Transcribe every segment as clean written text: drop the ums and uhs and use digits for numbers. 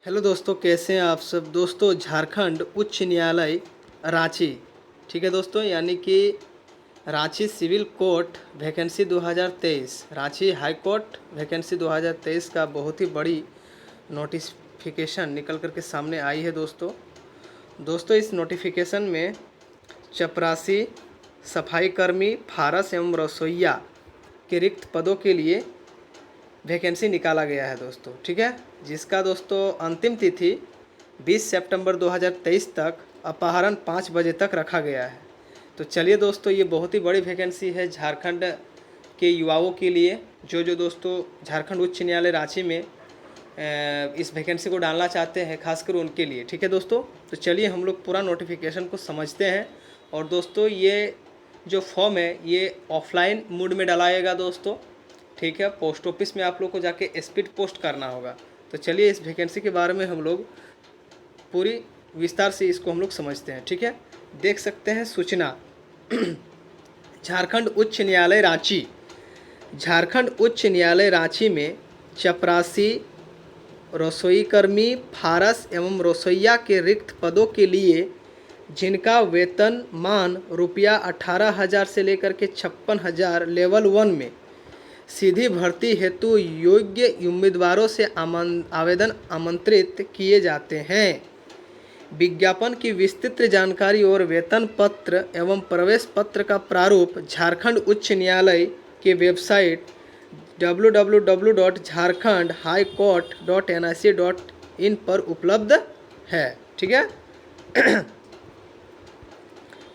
Hello दोस्तों, कैसे हैं आप सब। दोस्तों, झारखंड उच्च न्यायालय रांची, ठीक है दोस्तों, यानी कि Ranchi civil court vacancy 2023, Ranchi high court vacancy 2023 का बहुत ही बड़ी नोटिफिकेशन निकल कर के सामने आई है दोस्तों इस नोटिफिकेशन में चपरासी, सफाई कर्मी, फारस एवं रसोइया के रिक्त पदों के लिए वैकेंसी निकाला गया है दोस्तों, ठीक है, जिसका दोस्तों अंतिम तिथि 20 सितंबर 2023 तक अपराह्न 5 बजे तक रखा गया है। तो चलिए दोस्तों, ये बहुत ही बड़ी वैकेंसी है झारखंड के युवाओं के लिए, जो दोस्तों झारखंड उच्च न्यायालय रांची में इस वैकेंसी को डालना चाहते हैं, खासकर उनके लिए, ठीक है दोस्तों। तो चलिए हम लोग पूरा नोटिफिकेशन को समझते हैं। और दोस्तों, ये जो फॉर्म है ये ऑफलाइन मोड में डलाएगा दोस्तों, ठीक है। पोस्ट ऑफिस में आप लोग को जाके स्पीड पोस्ट करना होगा। तो चलिए इस वैकेंसी के बारे में हम लोग पूरी विस्तार से इसको हम लोग समझते हैं, ठीक है। देख सकते हैं सूचना झारखंड उच्च न्यायालय रांची, झारखंड उच्च न्यायालय रांची में चपरासी, रसोई कर्मी, फारस एवं रसोइया के रिक्त पदों के लिए जिनका वेतन मान रुपया 18,000 से लेकर के 56,000 लेवल 1 में सीधी भर्ती हेतु योग्य उम्मीदवारों से आवेदन आमंत्रित किए जाते हैं। विज्ञापन की विस्तृत जानकारी और वेतन पत्र एवं प्रवेश पत्र का प्रारूप झारखंड उच्च न्यायालय के वेबसाइट www.jharkhandhighcourt.nic.in पर उपलब्ध है, ठीक है।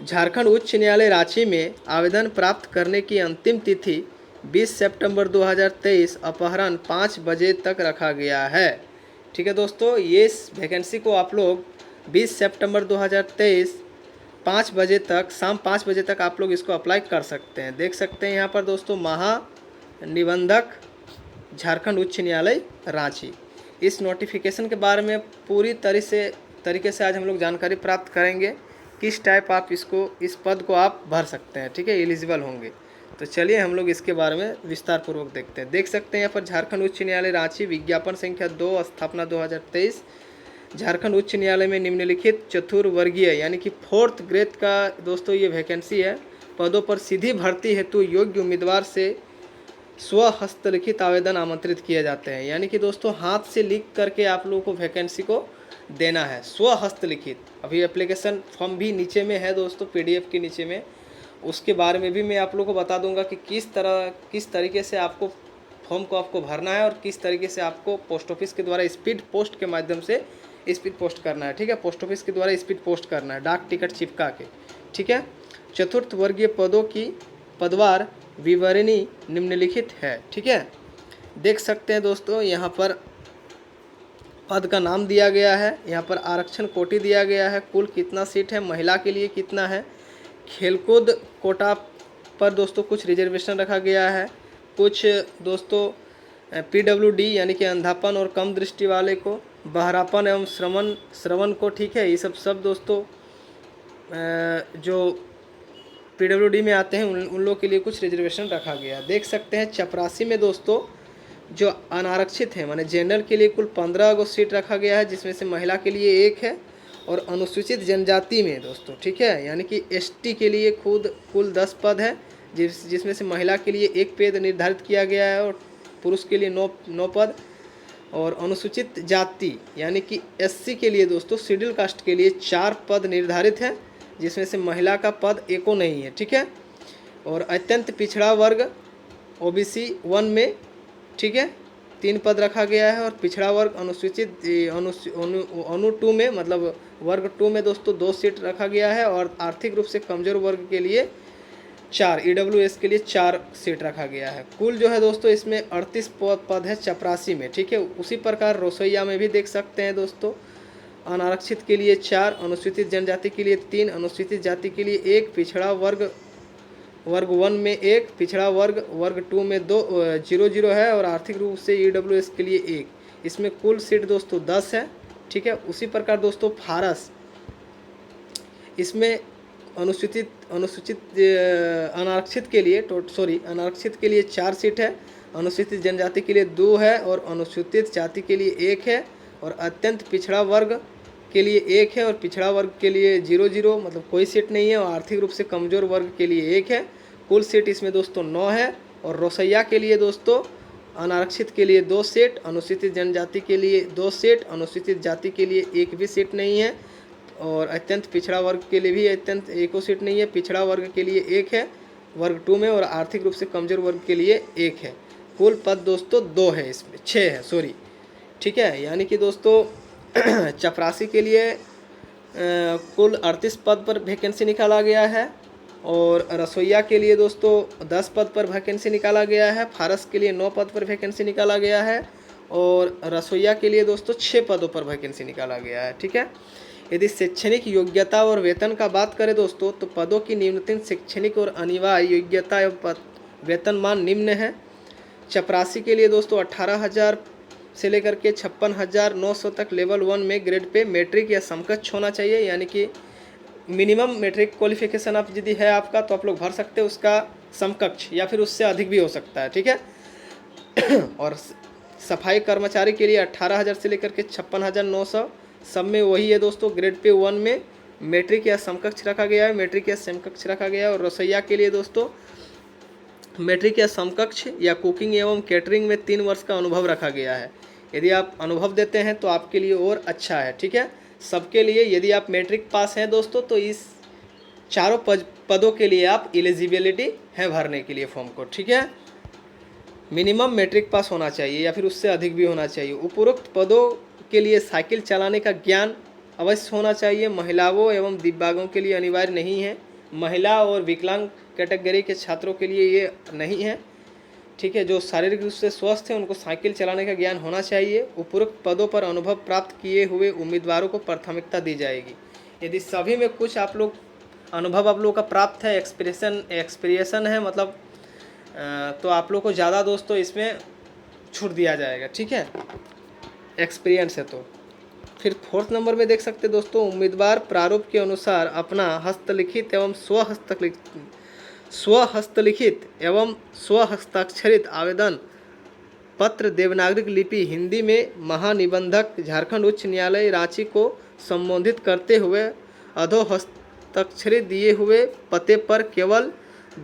झारखंड उच्च न्यायालय रांची में आवेदन प्राप्त करने की अंतिम तिथि 20 सितंबर 2023 अपराह्न 5 बजे तक रखा गया है, ठीक है दोस्तों। ये इस वैकेंसी को आप लोग 20 सितंबर 2023 5 बजे तक, शाम 5 बजे तक आप लोग इसको अप्लाई कर सकते हैं। देख सकते हैं यहाँ पर दोस्तों, महानिबंधक झारखंड उच्च न्यायालय रांची। इस नोटिफिकेशन के बारे में पूरी तरीके से आज हम लोग जानकारी प्राप्त करेंगे, किस टाइप आप इस पद को आप भर सकते हैं, ठीक है, एलिजिबल होंगे। तो चलिए हम लोग इसके बारे में विस्तार पूर्वक देखते हैं। देख सकते हैं यहाँ पर झारखंड उच्च न्यायालय रांची, विज्ञापन संख्या 2, स्थापना 2023। झारखंड उच्च न्यायालय में निम्नलिखित चतुर्वर्गीय यानी कि 4th ग्रेड का दोस्तों ये वैकेंसी है। पदों पर सीधी भर्ती हेतु योग्य उम्मीदवार से स्व हस्तलिखित आवेदन आमंत्रित किए जाते हैं, यानी कि दोस्तों हाथ से लिख करके आप लोगों को वैकेंसी को देना है, स्व हस्तलिखित। अभी एप्लीकेशन फॉर्म भी नीचे में है दोस्तों, PDF के नीचे में, उसके बारे में भी मैं आप लोगों को बता दूंगा कि किस तरीके से आपको फॉर्म को आपको भरना है और किस तरीके से आपको पोस्ट ऑफिस के द्वारा स्पीड पोस्ट के माध्यम से स्पीड पोस्ट करना है, ठीक है। पोस्ट ऑफिस के द्वारा स्पीड पोस्ट करना है, डाक टिकट चिपका के, ठीक है। चतुर्थ वर्गीय पदों की पदवार विवरणी निम्नलिखित है, ठीक है। देख सकते हैं दोस्तों, यहाँ पर पद का नाम दिया गया है, यहाँ पर आरक्षण कोटि दिया गया है, कुल कितना सीट है, महिला के लिए कितना है, खेलकूद कोटा पर दोस्तों कुछ रिजर्वेशन रखा गया है, कुछ दोस्तों PWD यानी कि अंधापन और कम दृष्टि वाले को, बहरापन एवं श्रवण को, ठीक है। ये सब दोस्तों जो PWD में आते हैं उन लोगों के लिए कुछ रिजर्वेशन रखा गया। देख सकते हैं चपरासी में दोस्तों जो अनारक्षित है माने जनरल के लिए कुल 15 गो सीट रखा गया है, जिसमें से महिला के लिए 1 है। और अनुसूचित जनजाति में दोस्तों, ठीक है, यानी कि ST के लिए कुल 10 पद है, जिसमें से महिला के लिए 1 पद निर्धारित किया गया है और पुरुष के लिए 9 पद। और अनुसूचित जाति यानी कि SC के लिए दोस्तों, शेड्यूल कास्ट के लिए 4 पद निर्धारित है, जिसमें से महिला का पद एको नहीं है, ठीक है। और अत्यंत पिछड़ा वर्ग OBC 1 में, ठीक है, 3 पद रखा गया है। और पिछड़ा वर्ग अनुसूचित अनु 2 में, मतलब वर्ग 2 में दोस्तों 2 सीट रखा गया है। और आर्थिक रूप से कमजोर वर्ग के लिए 4, EWS के लिए 4 सीट रखा गया है। कुल जो है दोस्तों इसमें 38 पद है चपरासी में, ठीक है। उसी प्रकार रसोइया में भी देख सकते हैं दोस्तों, अनारक्षित के लिए 4, अनुसूचित जनजाति के लिए 3, अनुसूचित जाति के लिए 1, पिछड़ा वर्ग 1 में 1, पिछड़ा वर्ग 2 में 2 0 है। और आर्थिक रूप से EWS के लिए 1। इसमें कुल सीट दोस्तों 10 है, ठीक है। उसी प्रकार दोस्तों फारस, इसमें अनारक्षित के लिए 4 सीट है, अनुसूचित जनजाति के लिए 2 है और अनुसूचित जाति के लिए 1 है। और अत्यंत पिछड़ा वर्ग के लिए 1 है और पिछड़ा वर्ग के लिए 0 मतलब कोई सीट नहीं है और आर्थिक रूप से कमज़ोर वर्ग के लिए 1 है। कुल सीट इसमें दोस्तों 9 है और रोसैया के लिए दोस्तों अनारक्षित के लिए 2 सीट, अनुसूचित जनजाति के लिए 2 सीट, अनुसूचित जाति के लिए 1 भी सीट नहीं है और अत्यंत पिछड़ा वर्ग के लिए भी अत्यंत 1 सीट नहीं है। पिछड़ा वर्ग के लिए 1 है वर्ग 2 में और आर्थिक रूप से कमज़ोर वर्ग के लिए 1 है। कुल पद दोस्तों 2 है, इसमें 6 है, सॉरी, ठीक है। यानी कि दोस्तों चपरासी के लिए कुल 38 पद पर वैकेंसी निकाला गया है और रसोइया के लिए दोस्तों 10 पद पर वैकेंसी निकाला गया है। फारस के लिए 9 पद पर वैकेंसी निकाला गया है और रसोइया के लिए दोस्तों 6 पदों पर वैकेंसी निकाला गया है, ठीक है। यदि शैक्षणिक योग्यता और वेतन का बात करें दोस्तों तो पदों की न्यूनतम शैक्षणिक और अनिवार्य योग्यता एवं वेतनमान निम्न है। चपरासी के लिए दोस्तों 18,000 से लेकर के 56,900 तक लेवल 1 में ग्रेड पे मैट्रिक या समकक्ष होना चाहिए, यानी कि मिनिमम मैट्रिक क्वालिफिकेशन आप यदि है आपका तो आप लोग भर सकते हो, उसका समकक्ष या फिर उससे अधिक भी हो सकता है, ठीक है। और सफाई कर्मचारी के लिए 18,000 से लेकर के 56,900 सब में वही है दोस्तों, ग्रेड पे 1 में मैट्रिक या समकक्ष रखा गया है, मैट्रिक या समकक्ष रखा गया है। और रसोइया के लिए दोस्तों मैट्रिक या समकक्ष या कुकिंग एवं कैटरिंग में 3 वर्ष का अनुभव रखा गया है। यदि आप अनुभव देते हैं तो आपके लिए और अच्छा है, ठीक है। सबके लिए यदि आप मैट्रिक पास हैं दोस्तों तो इस चारों पदों के लिए आप एलिजिबिलिटी है भरने के लिए फॉर्म को, ठीक है। मिनिमम मैट्रिक पास होना चाहिए या फिर उससे अधिक भी होना चाहिए। उपरोक्त पदों के लिए साइकिल चलाने का ज्ञान अवश्य होना चाहिए। महिलाओं एवं दिव्यांगों के लिए अनिवार्य नहीं है। महिला और विकलांग कैटेगरी के छात्रों के लिए ये नहीं है, ठीक है। जो शारीरिक रूप से स्वस्थ हैं उनको साइकिल चलाने का ज्ञान होना चाहिए। उपरोक्त पदों पर अनुभव प्राप्त किए हुए उम्मीदवारों को प्राथमिकता दी जाएगी। यदि सभी में कुछ आप लोग अनुभव आप लोगों का प्राप्त है, एक्सपीरियंस है मतलब तो आप लोग को ज़्यादा दोस्तों इसमें छूट दिया जाएगा, ठीक है, एक्सपीरियंस है तो। फिर 4th नंबर में देख सकते दोस्तों, उम्मीदवार प्रारूप के अनुसार अपना हस्तलिखित एवं स्वहस्तलिखित एवं स्वहस्ताक्षरित आवेदन पत्र देवनागरिक लिपि हिंदी में महानिबंधक झारखंड उच्च न्यायालय रांची को संबोधित करते हुए अधो हस्ताक्षरित दिए हुए पते पर केवल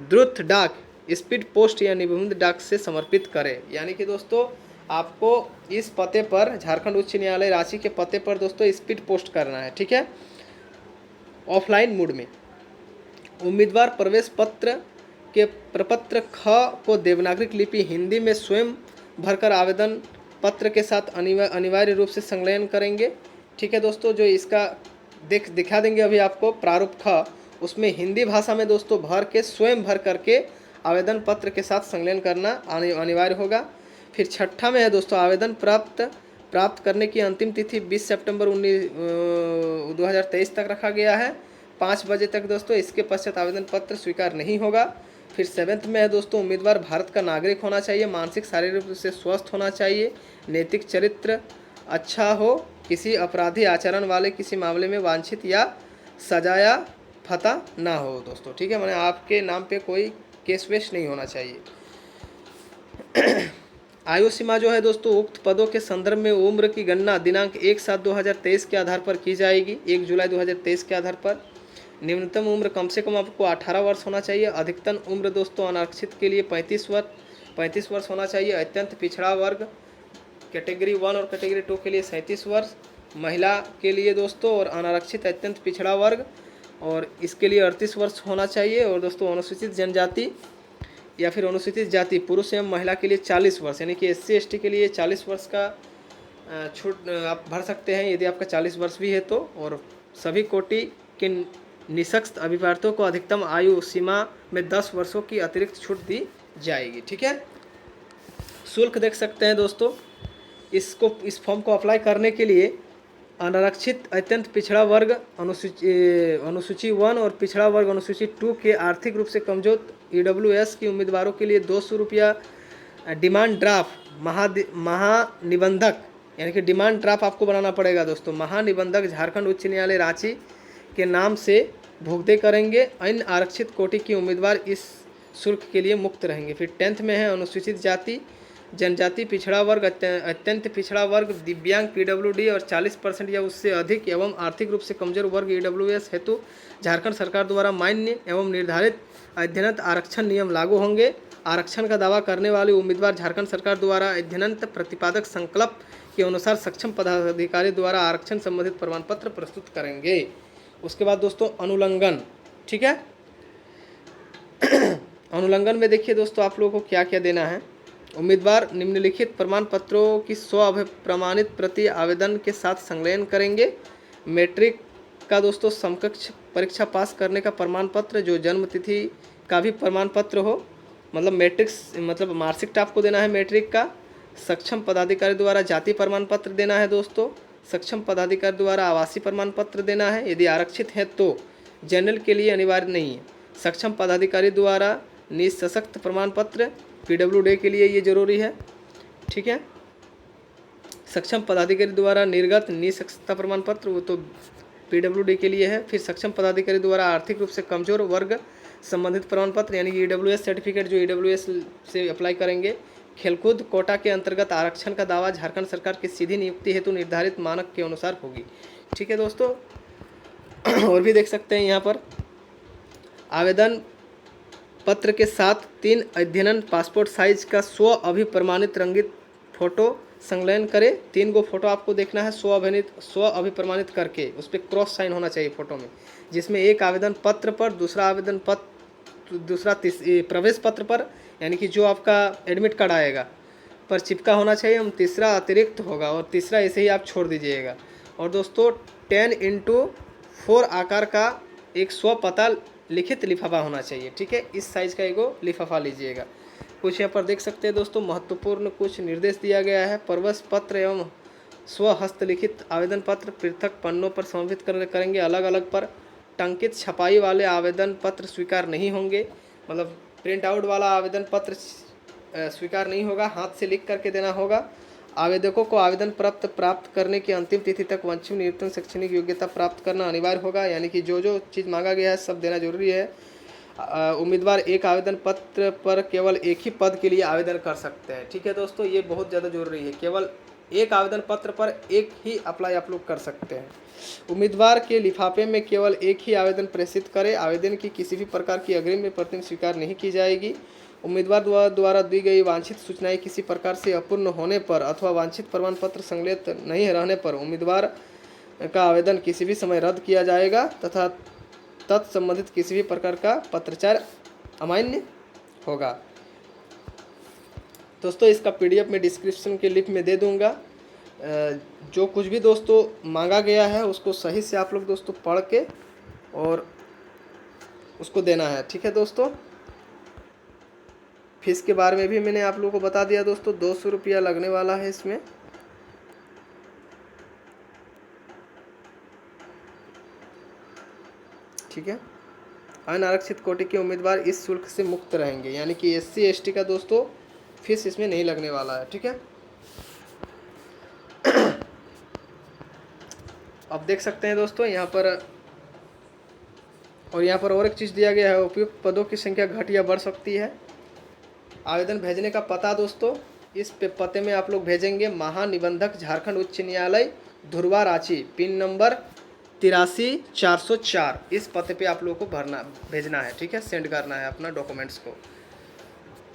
द्रुत डाक, स्पीड पोस्ट या निबंध डाक से समर्पित करें। यानी कि दोस्तों आपको इस पते पर झारखंड उच्च न्यायालय रांची के पते पर दोस्तों स्पीड पोस्ट करना है, ठीक है, ऑफलाइन मोड में। उम्मीदवार प्रवेश पत्र के प्रपत्र ख को देवनागरिक लिपि हिंदी में स्वयं भरकर आवेदन पत्र के साथ अनिवार्य रूप से संलग्न करेंगे, ठीक है दोस्तों। जो इसका दिखा देंगे अभी आपको प्रारूप ख, उसमें हिंदी भाषा में दोस्तों भर के स्वयं भर करके आवेदन पत्र के साथ संलग्न करना अनिवार्य होगा। फिर 6ठा में है दोस्तों, आवेदन प्राप्त करने की अंतिम तिथि 20 सितंबर 2023 तक रखा गया है, 5 बजे तक दोस्तों। इसके पश्चात आवेदन पत्र स्वीकार नहीं होगा। फिर 7th में है दोस्तों, उम्मीदवार भारत का नागरिक होना चाहिए, मानसिक शारीरिक रूप से स्वस्थ होना चाहिए, नैतिक चरित्र अच्छा हो, किसी अपराधी आचरण वाले किसी मामले में वांछित या सजाया फता ना हो दोस्तों, ठीक है, माने आपके नाम पे कोई केस वेस नहीं होना चाहिए। आयु सीमा जो है दोस्तों, उक्त पदों के संदर्भ में उम्र की गणना दिनांक 1/7/2023 के आधार पर की जाएगी, 1 जुलाई 2023 के आधार पर। न्यूनतम उम्र कम से कम आपको 18 वर्ष होना चाहिए। अधिकतम उम्र दोस्तों अनारक्षित के लिए 35 वर्ष होना चाहिए। अत्यंत पिछड़ा वर्ग कैटेगरी 1 और कैटेगरी 2 के लिए 37 वर्ष। महिला के लिए दोस्तों और अनारक्षित अत्यंत पिछड़ा वर्ग और इसके लिए 38 वर्ष होना चाहिए। और दोस्तों अनुसूचित जनजाति या फिर अनुसूचित जाति पुरुष एवं महिला के लिए 40 वर्ष, यानी कि SC ST के लिए 40 वर्ष का छूट आप भर सकते हैं यदि आपका 40 वर्ष भी है तो। और सभी कोटि के निःशक्त अभ्यर्थियों को अधिकतम आयु सीमा में 10 वर्षों की अतिरिक्त छूट दी जाएगी, ठीक है। शुल्क देख सकते हैं दोस्तों, इस फॉर्म को अप्लाई करने के लिए अनारक्षित अत्यंत पिछड़ा वर्ग अनुसूची 1 और पिछड़ा वर्ग अनुसूची 2 के आर्थिक रूप से कमजोर EWS की उम्मीदवारों के लिए 200 रुपया डिमांड ड्राफ्ट महानिबंधक, यानी कि डिमांड ड्राफ्ट आपको बनाना पड़ेगा दोस्तों, महानिबंधक झारखंड उच्च न्यायालय रांची के नाम से भुगतान करेंगे। अन्य आरक्षित कोटि के उम्मीदवार इस शुल्क के लिए मुक्त रहेंगे। फिर 10th में है अनुसूचित जाति जनजाति पिछड़ा वर्ग, अत्यंत पिछड़ा वर्ग, दिव्यांग, पीडब्ल्यूडी और 40% या उससे अधिक एवं आर्थिक रूप से कमजोर वर्ग ईडब्ल्यूएस हेतु झारखंड सरकार द्वारा मान्य एवं निर्धारित अध्ययनत आरक्षण नियम लागू होंगे। आरक्षण का दावा करने वाले उम्मीदवार झारखंड सरकार द्वारा अध्ययनत प्रतिपादक संकल्प के अनुसार सक्षम पदाधिकारी द्वारा आरक्षण संबंधित प्रमाण पत्र प्रस्तुत करेंगे। उसके बाद दोस्तों अनुलंघन, ठीक है। अनुलंघन में देखिए दोस्तों आप लोगों को क्या क्या देना है। उम्मीदवार निम्नलिखित प्रमाण पत्रों की प्रमाणित प्रति आवेदन के साथ संलग्न करेंगे। मैट्रिक का दोस्तों समकक्ष परीक्षा पास करने का प्रमाण पत्र, जो जन्म तिथि का भी प्रमाण पत्र हो, मतलब मैट्रिक मार्कशीट आपको देना है मैट्रिक का। सक्षम पदाधिकारी द्वारा जाति प्रमाण पत्र देना है दोस्तों। सक्षम पदाधिकारी द्वारा आवासीय प्रमाण पत्र देना है, यदि आरक्षित है तो। जनरल के लिए अनिवार्य नहीं है। सक्षम पदाधिकारी द्वारा निःशक्त प्रमाण पत्र, पीडब्ल्यूडी के लिए ये जरूरी है, ठीक है। सक्षम पदाधिकारी द्वारा निर्गत निःशक्तता प्रमाण पत्र, वो तो पीडब्ल्यूडी के लिए है। फिर सक्षम पदाधिकारी द्वारा आर्थिक रूप से कमजोर वर्ग संबंधित प्रमाण पत्र, यानी कि ईडब्ल्यूएस सर्टिफिकेट, जो ईडब्ल्यूएस से अप्लाई करेंगे। खेलकूद कोटा के अंतर्गत आरक्षण का दावा झारखंड सरकार की सीधी नियुक्ति हेतु निर्धारित मानक के अनुसार होगी, ठीक है दोस्तों। और भी देख सकते हैं यहाँ पर आवेदन पत्र के साथ 3 अध्ययन पासपोर्ट साइज का स्व अभिप्रमाणित रंगित फोटो संलग्न करें। 3 गो फोटो आपको देखना है स्व अभिप्रमाणित करके, उस पर क्रॉस साइन होना चाहिए फोटो में, जिसमें एक आवेदन पत्र पर, दूसरा प्रवेश पत्र पर, यानी कि जो आपका एडमिट कार्ड आएगा पर चिपका होना चाहिए, हम तीसरा अतिरिक्त होगा और तीसरा ऐसे ही आप छोड़ दीजिएगा। और दोस्तों 10x4 आकार का एक स्वपता लिखित लिफाफा होना चाहिए, ठीक है। इस साइज़ का एगो लिफाफा लीजिएगा। कुछ यहाँ पर देख सकते हैं दोस्तों महत्वपूर्ण कुछ निर्देश दिया गया है। प्रवेश पत्र एवं स्वहस्तलिखित आवेदन पत्र पृथक पन्नों पर समर्पित करेंगे, अलग अलग पर। टंकित छपाई वाले आवेदन पत्र स्वीकार नहीं होंगे, मतलब प्रिंट आउट वाला आवेदन पत्र स्वीकार नहीं होगा, हाथ से लिख करके देना होगा। आवेदकों को आवेदन प्राप्त करने की अंतिम तिथि तक वांछित न्यूनतम शैक्षणिक योग्यता प्राप्त करना अनिवार्य होगा, यानी कि जो चीज़ मांगा गया है सब देना जरूरी है। उम्मीदवार एक आवेदन पत्र पर केवल एक ही पद के लिए आवेदन कर सकते हैं, ठीक है दोस्तों, ये बहुत ज़्यादा जरूरी है। केवल एक आवेदन पत्र पर एक ही अप्लाई आप लोग कर सकते हैं। उम्मीदवार के लिफाफे में केवल एक ही आवेदन प्रेषित करें। आवेदन की किसी भी प्रकार की अग्रिम में प्रति स्वीकार नहीं की जाएगी। उम्मीदवार द्वारा दी गई वांछित सूचनाएं किसी प्रकार से अपूर्ण होने पर अथवा वांछित प्रमाण पत्र संलग्न नहीं रहने पर उम्मीदवार का आवेदन किसी भी समय रद्द किया जाएगा तथा तत्संबंधित किसी भी प्रकार का पत्राचार अमान्य होगा। दोस्तों इसका पीडीएफ में डिस्क्रिप्शन के लिंक में दे दूंगा। जो कुछ भी दोस्तों मांगा गया है उसको सही से आप लोग दोस्तों पढ़ के और उसको देना है, ठीक है दोस्तों। फीस के बारे में भी मैंने आप लोगों को बता दिया दोस्तों, 200 रुपया लगने वाला है इसमें। ठीक है, अनारक्षित कोटि के उम्मीदवार इस शुल्क से मुक्त रहेंगे, यानी कि SC ST का दोस्तों फीस इसमें नहीं लगने वाला है, ठीक है। अब देख सकते हैं दोस्तों यहाँ पर और एक चीज़ दिया गया है, उपयुक्त पदों की संख्या घट या बढ़ सकती है। आवेदन भेजने का पता दोस्तों, इस पते में आप लोग भेजेंगे महानिबंधक झारखंड उच्च न्यायालय धुरवा रांची, पिन नंबर 83-404। इस पते पे आप लोगों को भेजना है, ठीक है, सेंड करना है अपना डॉक्यूमेंट्स को।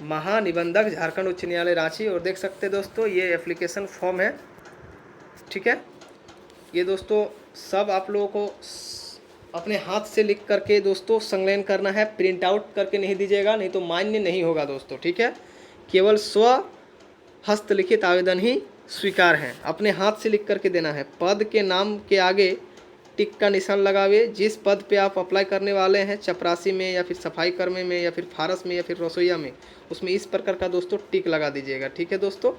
महानिबंधक झारखंड उच्च न्यायालय रांची। और देख सकते हैं दोस्तों ये एप्लीकेशन फॉर्म है, ठीक है। ये दोस्तों सब आप लोगों को अपने हाथ से लिख करके दोस्तों संलग्न करना है, प्रिंट आउट करके नहीं दीजिएगा, नहीं तो मान्य नहीं होगा दोस्तों, ठीक है। केवल स्व हस्तलिखित आवेदन ही स्वीकार है, अपने हाथ से लिख करके देना है। पद के नाम के आगे टिक का निशान लगावे। जिस पद पे आप अप्लाई करने वाले हैं, चपरासी में या फिर सफाई कर्मी में या फिर फारस में या फिर रसोईया में, उसमें इस प्रकार का दोस्तों टिक लगा दीजिएगा, ठीक है दोस्तों।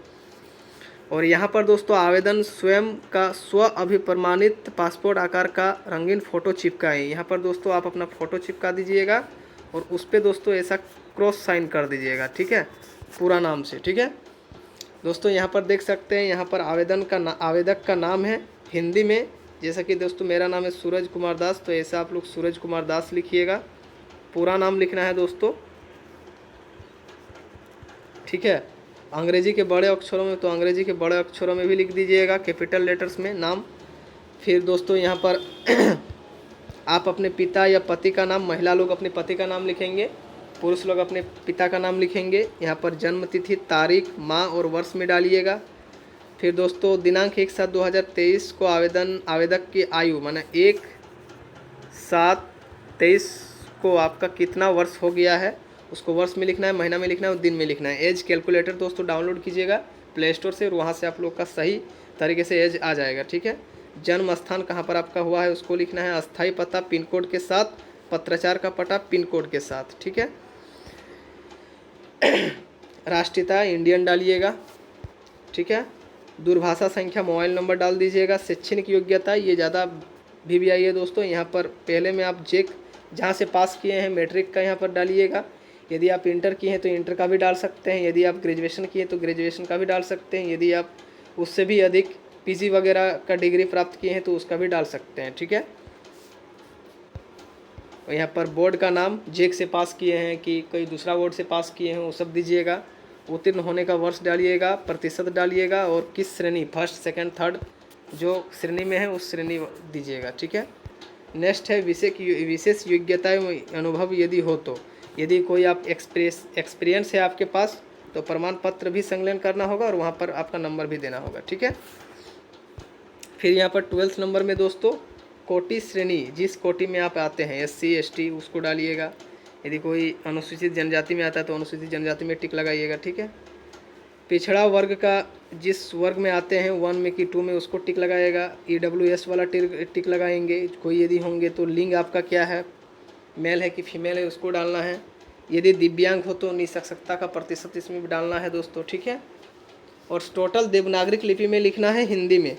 और यहाँ पर दोस्तों आवेदन स्वयं का स्व अभिप्रमाणित पासपोर्ट आकार का रंगीन फ़ोटो चिपकाएँ। यहाँ पर दोस्तों आप अपना फ़ोटो चिपका दीजिएगा और उस पर दोस्तों ऐसा क्रॉस साइन कर दीजिएगा, ठीक है, पूरा नाम से, ठीक है दोस्तों। यहाँ पर देख सकते हैं, यहाँ पर आवेदक का नाम है हिंदी में, जैसा कि दोस्तों मेरा नाम है सूरज कुमार दास, तो ऐसा आप लोग सूरज कुमार दास लिखिएगा, पूरा नाम लिखना है दोस्तों, ठीक है। अंग्रेजी के बड़े अक्षरों में तो अंग्रेजी के बड़े अक्षरों में भी लिख दीजिएगा, कैपिटल लेटर्स में नाम। फिर दोस्तों यहाँ पर आप अपने पिता या पति का नाम, महिला लोग अपने पति का नाम लिखेंगे, पुरुष लोग अपने पिता का नाम लिखेंगे। यहाँ पर जन्म तिथि, तारीख, माह और वर्ष में डालिएगा। फिर दोस्तों दिनांक 1/7/2023 को आवेदक की आयु माने 1/7/23 को आपका कितना वर्ष हो गया है उसको वर्ष में लिखना है, महीना में लिखना है और दिन में लिखना है। एज कैलकुलेटर दोस्तों डाउनलोड कीजिएगा प्ले स्टोर से और वहाँ से आप लोग का सही तरीके से एज आ जाएगा, ठीक है। जन्म स्थान कहाँ पर आपका हुआ है उसको लिखना है, अस्थाई पता पिन कोड के साथ, पत्राचार का पता पिन कोड के साथ, ठीक है। राष्ट्रीयता इंडियन डालिएगा, ठीक है। दूरभाषा संख्या, मोबाइल नंबर डाल दीजिएगा। शैक्षणिक योग्यता ये ज़्यादा VVI है दोस्तों। यहाँ पर पहले में आप जेक जहाँ से पास किए हैं मैट्रिक का यहाँ पर डालिएगा। यदि आप इंटर किए हैं तो इंटर का भी डाल सकते हैं, यदि आप ग्रेजुएशन किए तो ग्रेजुएशन का भी डाल सकते हैं, यदि आप उससे भी अधिक PG वगैरह का डिग्री प्राप्त किए हैं तो उसका भी डाल सकते हैं, ठीक है। और यहाँ पर बोर्ड का नाम, जेक से पास किए हैं कि कोई दूसरा बोर्ड से पास किए हैं वो सब दीजिएगा। उत्तीर्ण होने का वर्ष डालिएगा, प्रतिशत डालिएगा और किस श्रेणी, फर्स्ट सेकंड थर्ड जो श्रेणी में है उस श्रेणी दीजिएगा, ठीक है। नेक्स्ट है विशेष योग्यताएं अनुभव यदि हो तो, यदि कोई आप एक्सपीरियंस है आपके पास तो प्रमाण पत्र भी संलग्न करना होगा और वहाँ पर आपका नंबर भी देना होगा, ठीक है। फिर यहाँ पर 12th नंबर में दोस्तों कोटि श्रेणी, जिस कोटि में आप आते हैं SC ST उसको डालिएगा। यदि कोई अनुसूचित जनजाति में आता है तो अनुसूचित जनजाति में टिक लगाइएगा, ठीक है। पिछड़ा वर्ग का जिस वर्ग में आते हैं 1 में कि 2 में उसको टिक लगाएगा। EWS वाला टिक लगाएंगे। कोई यदि होंगे तो लिंग आपका क्या है, मेल है कि फीमेल है उसको डालना है। यदि दिव्यांग हो तो निःशक्तता का प्रतिशत इसमें भी डालना है दोस्तों, ठीक है। और टोटल देवनागरिक लिपि में लिखना है, हिंदी में।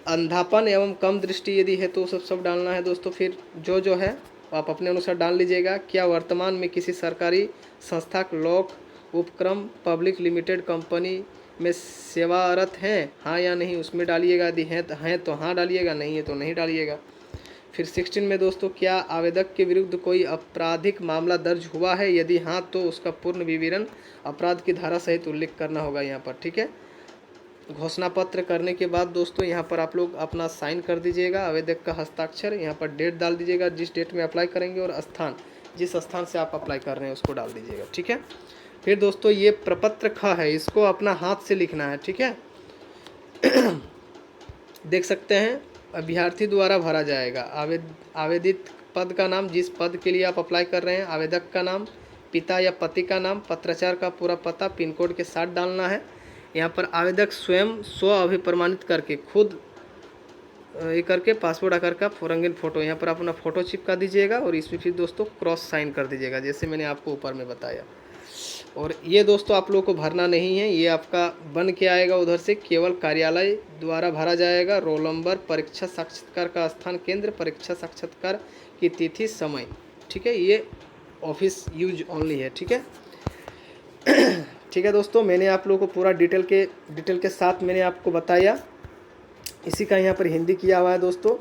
अंधापन एवं कम दृष्टि यदि है तो सब डालना है दोस्तों। फिर जो है आप अपने अनुसार डाल लीजिएगा। क्या वर्तमान में किसी सरकारी संस्था, लोक उपक्रम, पब्लिक लिमिटेड कंपनी में सेवारत हैं, हाँ या नहीं उसमें डालिएगा। यदि हैं तो हाँ डालिएगा, नहीं है तो नहीं डालिएगा। फिर 16 में दोस्तों क्या आवेदक के विरुद्ध कोई आपराधिक मामला दर्ज हुआ है, यदि हाँ तो उसका पूर्ण विवरण अपराध की धारा सहित उल्लेख करना होगा यहाँ पर, ठीक है। घोषणा पत्र करने के बाद दोस्तों यहाँ पर आप लोग अपना साइन कर दीजिएगा, आवेदक का हस्ताक्षर, यहाँ पर डेट डाल दीजिएगा जिस डेट में अप्लाई करेंगे और स्थान, जिस स्थान से आप अप्लाई कर रहे हैं उसको डाल दीजिएगा, ठीक है। फिर दोस्तों ये प्रपत्र ख है, इसको अपना हाथ से लिखना है, ठीक है। देख सकते हैं अभ्यर्थी द्वारा भरा जाएगा। आवेदित पद का नाम, जिस पद के लिए आप अप्लाई कर रहे हैं, आवेदक का नाम, पिता या पति का नाम, पत्राचार का पूरा पता पिन कोड के साथ डालना है। यहाँ पर आवेदक स्वयं स्व अभिप्रमाणित करके खुद ये करके पासपोर्ट आकार का रंगीन फोटो यहाँ पर अपना फ़ोटो चिपका दीजिएगा और इसमें फिर दोस्तों क्रॉस साइन कर दीजिएगा जैसे मैंने आपको ऊपर में बताया। और ये दोस्तों आप लोगों को भरना नहीं है, ये आपका बन के आएगा उधर से, केवल कार्यालय द्वारा भरा जाएगा। रोल नंबर, परीक्षा साक्षात्कार का स्थान, केंद्र, परीक्षा साक्षात्कार की तिथि, समय, ठीक है। ये ऑफिस यूज ओनली है, ठीक है। ठीक है दोस्तों, मैंने आप लोगों को पूरा डिटेल के साथ मैंने आपको बताया। इसी का यहाँ पर हिंदी किया हुआ है दोस्तों।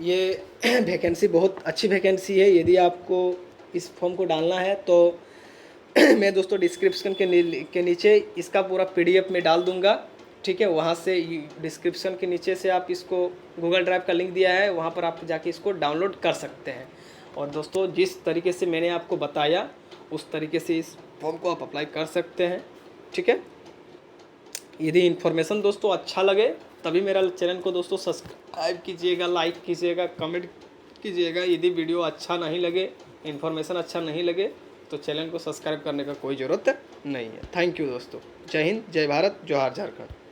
ये वैकेंसी बहुत अच्छी वैकेंसी है। यदि आपको इस फॉर्म को डालना है तो मैं दोस्तों डिस्क्रिप्शन के नीचे इसका पूरा PDF में डाल दूंगा, ठीक है। वहाँ से डिस्क्रिप्शन के नीचे से आप इसको गूगल ड्राइव का लिंक दिया है, वहाँ पर आप जाके इसको डाउनलोड कर सकते हैं। और दोस्तों जिस तरीके से मैंने आपको बताया उस तरीके से इस फॉर्म को आप अप्लाई कर सकते हैं, ठीक है। यदि इन्फॉर्मेशन दोस्तों अच्छा लगे तभी मेरा चैनल को दोस्तों सब्सक्राइब कीजिएगा, लाइक कीजिएगा, कमेंट कीजिएगा। यदि वीडियो अच्छा नहीं लगे, इन्फॉर्मेशन अच्छा नहीं लगे तो चैनल को सब्सक्राइब करने का कोई ज़रूरत नहीं है। थैंक यू दोस्तों। जय हिंद, जय भारत, जोहार झारखंड।